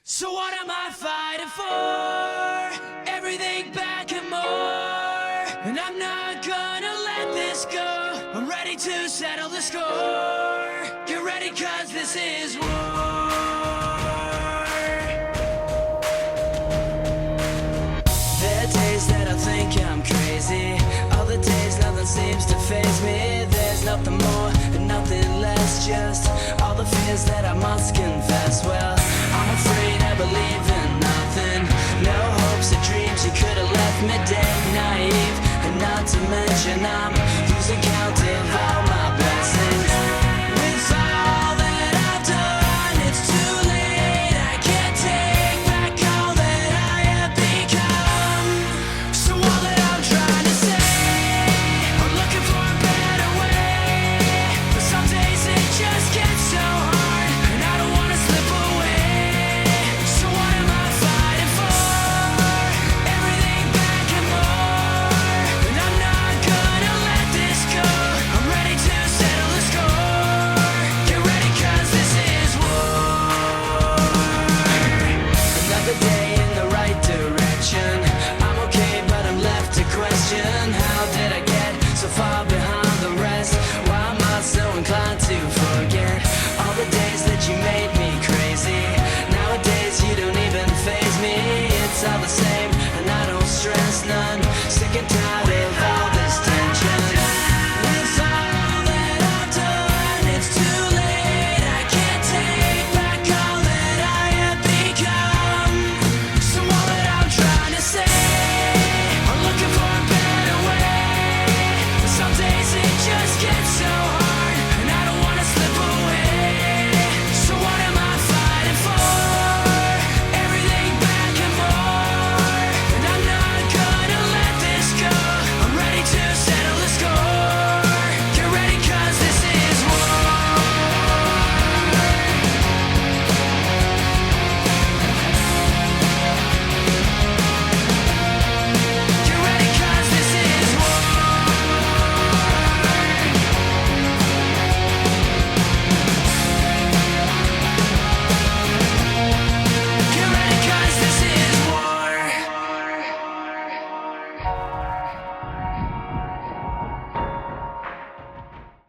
So what am I fighting for? Everything back and more. And I'm not gonna let this go. I'm ready to settle the score. Get ready, cause this is war. There are days that I think I'm crazy. Other days nothing seems to faze me. There's nothing more and nothing less. Just all the fears that I must confess. Well, I'm afraid I believe in nothing. No hopes or dreams, you could have left me dead naive. And not to mention I'm